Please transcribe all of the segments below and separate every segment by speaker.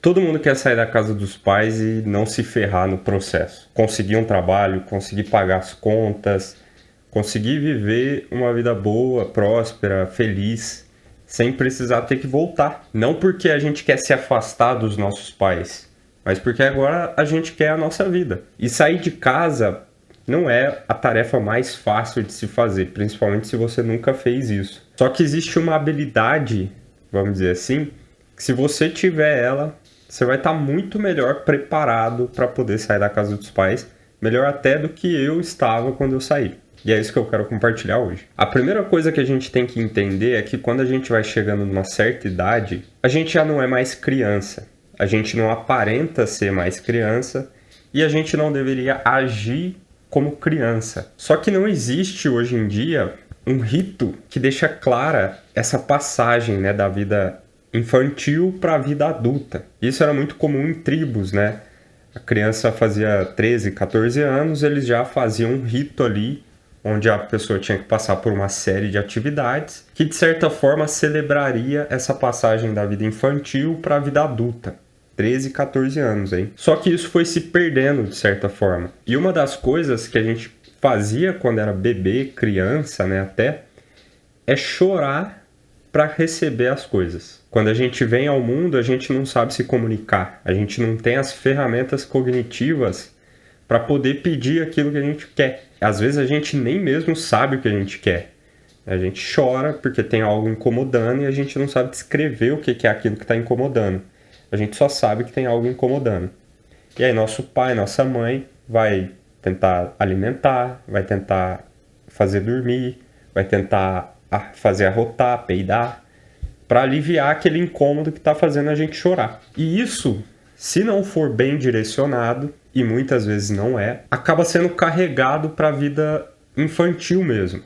Speaker 1: Todo mundo quer sair da casa dos pais e não se ferrar no processo. Conseguir um trabalho, conseguir pagar as contas, conseguir viver uma vida boa, próspera, feliz, sem precisar ter que voltar. Não porque a gente quer se afastar dos nossos pais, mas porque agora a gente quer a nossa vida. E sair de casa não é a tarefa mais fácil de se fazer, principalmente se você nunca fez isso. Só que existe uma habilidade, vamos dizer assim, que se você tiver ela, você vai estar muito melhor preparado para poder sair da casa dos pais, melhor até do que eu estava quando eu saí. E é isso que eu quero compartilhar hoje. A primeira coisa que a gente tem que entender é que quando a gente vai chegando numa certa idade, a gente já não é mais criança. A gente não aparenta ser mais criança e a gente não deveria agir como criança. Só que não existe hoje em dia um rito que deixa clara essa passagem, né, da vida infantil para a vida adulta. Isso era muito comum em tribos, né? A criança fazia 13, 14 anos, eles já faziam um rito ali, onde a pessoa tinha que passar por uma série de atividades que, de certa forma, celebraria essa passagem da vida infantil para a vida adulta. 13, 14 anos, hein? Só que isso foi se perdendo, de certa forma. E uma das coisas que a gente fazia quando era bebê, criança, né, até, é chorar para receber as coisas. Quando a gente vem ao mundo, a gente não sabe se comunicar. A gente não tem as ferramentas cognitivas para poder pedir aquilo que a gente quer. Às vezes a gente nem mesmo sabe o que a gente quer. A gente chora porque tem algo incomodando e a gente não sabe descrever o que é aquilo que está incomodando. A gente só sabe que tem algo incomodando. E aí nosso pai, nossa mãe vai tentar alimentar, vai tentar fazer dormir, vai tentar fazer arrotar, peidar, para aliviar aquele incômodo que está fazendo a gente chorar. E isso, se não for bem direcionado, e muitas vezes não é, acaba sendo carregado para a vida infantil mesmo.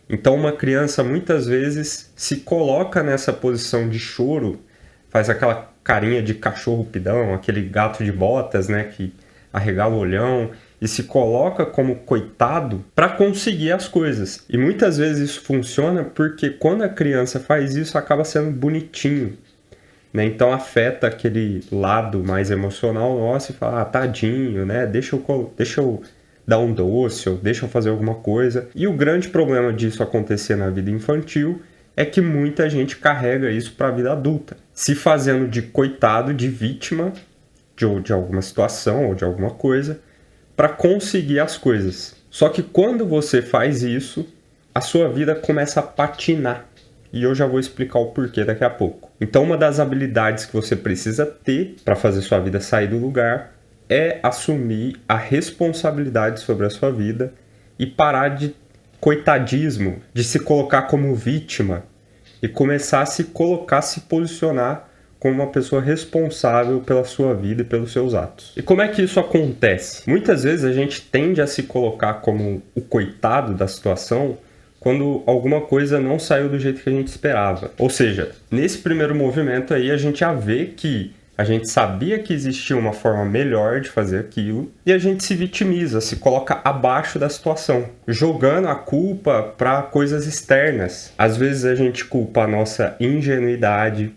Speaker 1: Então uma criança muitas vezes se coloca nessa posição de choro, faz aquela carinha de cachorro pidão, aquele gato de botas, né, que arregala o olhão e se coloca como coitado para conseguir as coisas. E muitas vezes isso funciona porque quando a criança faz isso acaba sendo bonitinho, né? Então afeta aquele lado mais emocional nosso e fala, tadinho, né? Deixa eu dar um doce, ou deixa eu fazer alguma coisa. E o grande problema disso acontecer na vida infantil é que muita gente carrega isso para a vida adulta, se fazendo de coitado, de vítima de alguma situação ou de alguma coisa, para conseguir as coisas. Só que quando você faz isso, a sua vida começa a patinar. E eu já vou explicar o porquê daqui a pouco. Então, uma das habilidades que você precisa ter para fazer sua vida sair do lugar é assumir a responsabilidade sobre a sua vida e parar de coitadismo, de se colocar como vítima e começar a se colocar, se posicionar como uma pessoa responsável pela sua vida e pelos seus atos. E como é que isso acontece? Muitas vezes a gente tende a se colocar como o coitado da situação quando alguma coisa não saiu do jeito que a gente esperava. Ou seja, nesse primeiro movimento aí a gente já vê que a gente sabia que existia uma forma melhor de fazer aquilo e a gente se vitimiza, se coloca abaixo da situação, jogando a culpa para coisas externas. Às vezes a gente culpa a nossa ingenuidade,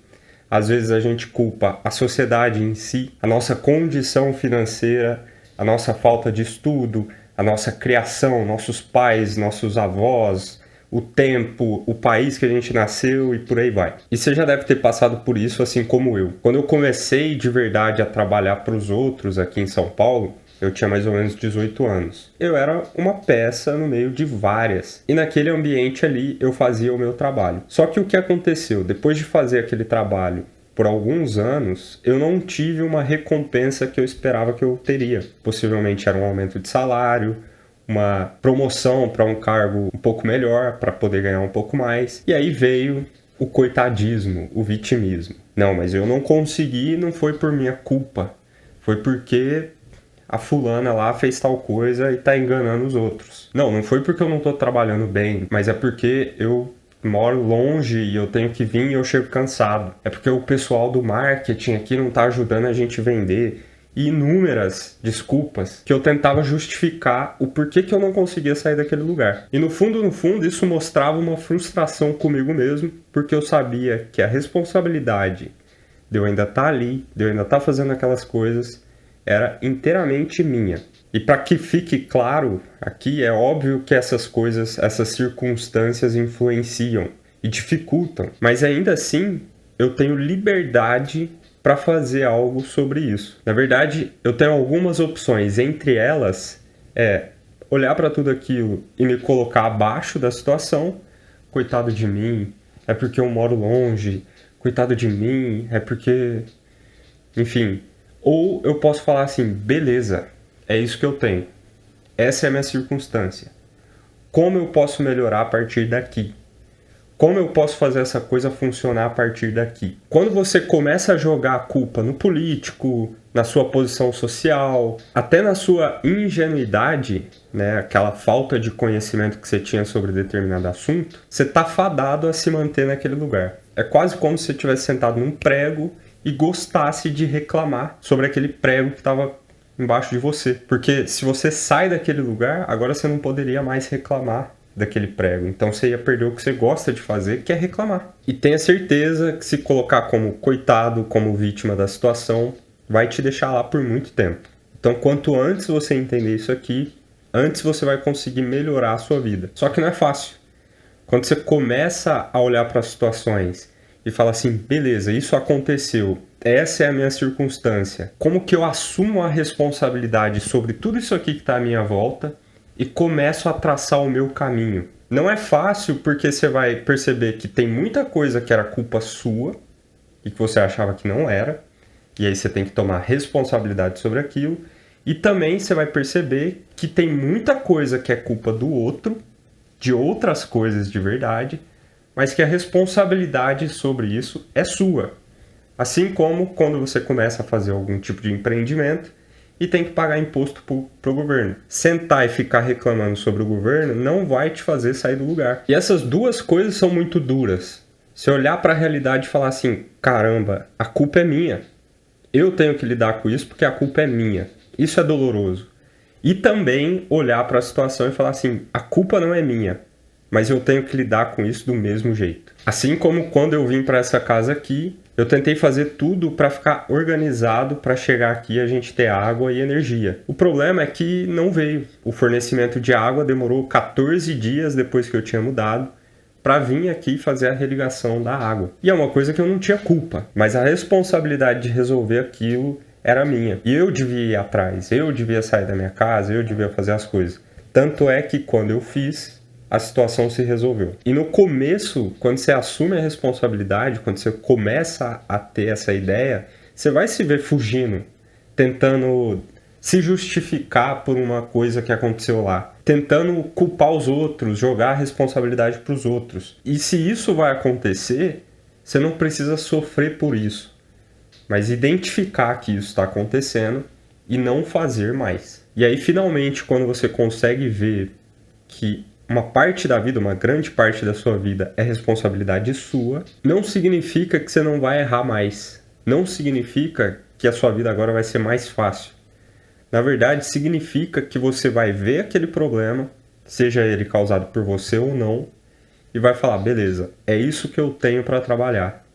Speaker 1: às vezes a gente culpa a sociedade em si, a nossa condição financeira, a nossa falta de estudo, a nossa criação, nossos pais, nossos avós, o tempo, o país que a gente nasceu e por aí vai. E você já deve ter passado por isso assim como eu. Quando eu comecei de verdade a trabalhar para os outros aqui em São Paulo, eu tinha mais ou menos 18 anos. Eu era uma peça no meio de várias. E naquele ambiente ali eu fazia o meu trabalho. Só que o que aconteceu? Depois de fazer aquele trabalho por alguns anos, eu não tive uma recompensa que eu esperava que eu teria. Possivelmente era um aumento de salário, uma promoção para um cargo um pouco melhor, para poder ganhar um pouco mais. E aí veio o coitadismo, o vitimismo. Não, mas eu não consegui, não foi por minha culpa. Foi porque a fulana lá fez tal coisa e tá enganando os outros. Não foi porque eu não tô trabalhando bem, mas é porque eu moro longe e eu tenho que vir e eu chego cansado. É porque o pessoal do marketing aqui não tá ajudando a gente vender. E inúmeras desculpas que eu tentava justificar o porquê que eu não conseguia sair daquele lugar. E no fundo, isso mostrava uma frustração comigo mesmo, porque eu sabia que a responsabilidade de eu ainda estar ali, de eu ainda estar fazendo aquelas coisas, era inteiramente minha. E para que fique claro aqui, é óbvio que essas coisas, essas circunstâncias influenciam e dificultam, mas ainda assim eu tenho liberdade para fazer algo sobre isso. Na verdade, eu tenho algumas opções, entre elas é olhar para tudo aquilo e me colocar abaixo da situação. Coitado de mim, é porque eu moro longe, coitado de mim, é porque... Enfim, ou eu posso falar assim, beleza, é isso que eu tenho, essa é a minha circunstância. Como eu posso melhorar a partir daqui? Como eu posso fazer essa coisa funcionar a partir daqui? Quando você começa a jogar a culpa no político, na sua posição social, até na sua ingenuidade, né, aquela falta de conhecimento que você tinha sobre determinado assunto, você está fadado a se manter naquele lugar. É quase como se você estivesse sentado num prego e gostasse de reclamar sobre aquele prego que estava embaixo de você. Porque se você sai daquele lugar, agora você não poderia mais reclamar daquele prego. Então você ia perder o que você gosta de fazer, que é reclamar. E tenha certeza que se colocar como coitado, como vítima da situação, vai te deixar lá por muito tempo. Então quanto antes você entender isso aqui, antes você vai conseguir melhorar a sua vida. Só que não é fácil. Quando você começa a olhar para as situações e fala assim, beleza, isso aconteceu, essa é a minha circunstância. Como que eu assumo a responsabilidade sobre tudo isso aqui que está à minha volta e começo a traçar o meu caminho? Não é fácil porque você vai perceber que tem muita coisa que era culpa sua e que você achava que não era, e aí você tem que tomar responsabilidade sobre aquilo, e também você vai perceber que tem muita coisa que é culpa do outro, de outras coisas de verdade, mas que a responsabilidade sobre isso é sua. Assim como quando você começa a fazer algum tipo de empreendimento e tem que pagar imposto para o governo. Sentar e ficar reclamando sobre o governo não vai te fazer sair do lugar. E essas duas coisas são muito duras. Se olhar para a realidade e falar assim, caramba, a culpa é minha. Eu tenho que lidar com isso porque a culpa é minha. Isso é doloroso. E também olhar para a situação e falar assim, a culpa não é minha, mas eu tenho que lidar com isso do mesmo jeito. Assim como quando eu vim para essa casa aqui, eu tentei fazer tudo para ficar organizado para chegar aqui e a gente ter água e energia. O problema é que não veio. O fornecimento de água demorou 14 dias depois que eu tinha mudado para vir aqui fazer a religação da água. E é uma coisa que eu não tinha culpa, mas a responsabilidade de resolver aquilo era minha. E eu devia ir atrás, eu devia sair da minha casa, eu devia fazer as coisas. Tanto é que quando eu fiz, a situação se resolveu. E no começo, quando você assume a responsabilidade, quando você começa a ter essa ideia, você vai se ver fugindo, tentando se justificar por uma coisa que aconteceu lá, tentando culpar os outros, jogar a responsabilidade para os outros. E se isso vai acontecer, você não precisa sofrer por isso, mas identificar que isso está acontecendo e não fazer mais. E aí, finalmente, quando você consegue ver que uma parte da vida, uma grande parte da sua vida é responsabilidade sua, não significa que você não vai errar mais. Não significa que a sua vida agora vai ser mais fácil. Na verdade, significa que você vai ver aquele problema, seja ele causado por você ou não, e vai falar, beleza, é isso que eu tenho para trabalhar.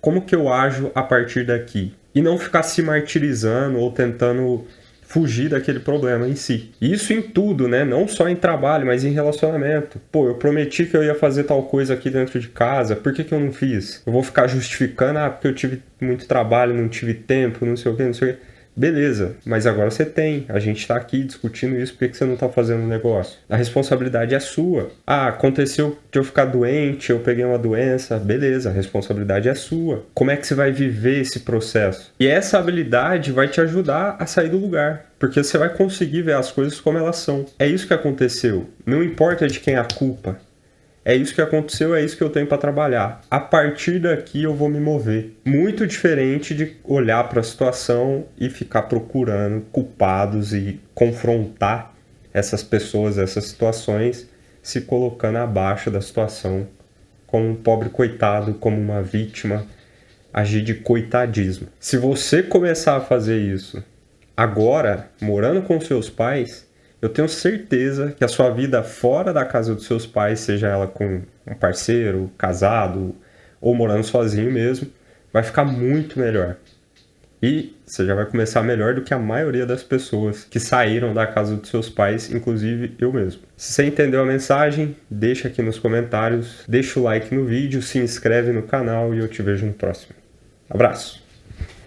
Speaker 1: Como que eu ajo a partir daqui? E não ficar se martirizando ou tentando fugir daquele problema em si. Isso em tudo, né? Não só em trabalho, mas em relacionamento. Pô, eu prometi que eu ia fazer tal coisa aqui dentro de casa, por que que eu não fiz? Eu vou ficar justificando, porque eu tive muito trabalho, não tive tempo, não sei o que, não sei o que. Beleza, mas agora você tem. A gente tá aqui discutindo isso, por que que você não tá fazendo o negócio? A responsabilidade é sua. Ah, aconteceu de eu ficar doente, eu peguei uma doença. Beleza, a responsabilidade é sua. Como é que você vai viver esse processo? E essa habilidade vai te ajudar a sair do lugar, porque você vai conseguir ver as coisas como elas são. É isso que aconteceu. Não importa de quem é a culpa. É isso que aconteceu, é isso que eu tenho para trabalhar. A partir daqui eu vou me mover. Muito diferente de olhar para a situação e ficar procurando culpados e confrontar essas pessoas, essas situações, se colocando abaixo da situação, como um pobre coitado, como uma vítima, agir de coitadismo. Se você começar a fazer isso agora, morando com seus pais, eu tenho certeza que a sua vida fora da casa dos seus pais, seja ela com um parceiro, casado ou morando sozinho mesmo, vai ficar muito melhor. E você já vai começar melhor do que a maioria das pessoas que saíram da casa dos seus pais, inclusive eu mesmo. Se você entendeu a mensagem, deixa aqui nos comentários, deixa o like no vídeo, se inscreve no canal e eu te vejo no próximo. Abraço!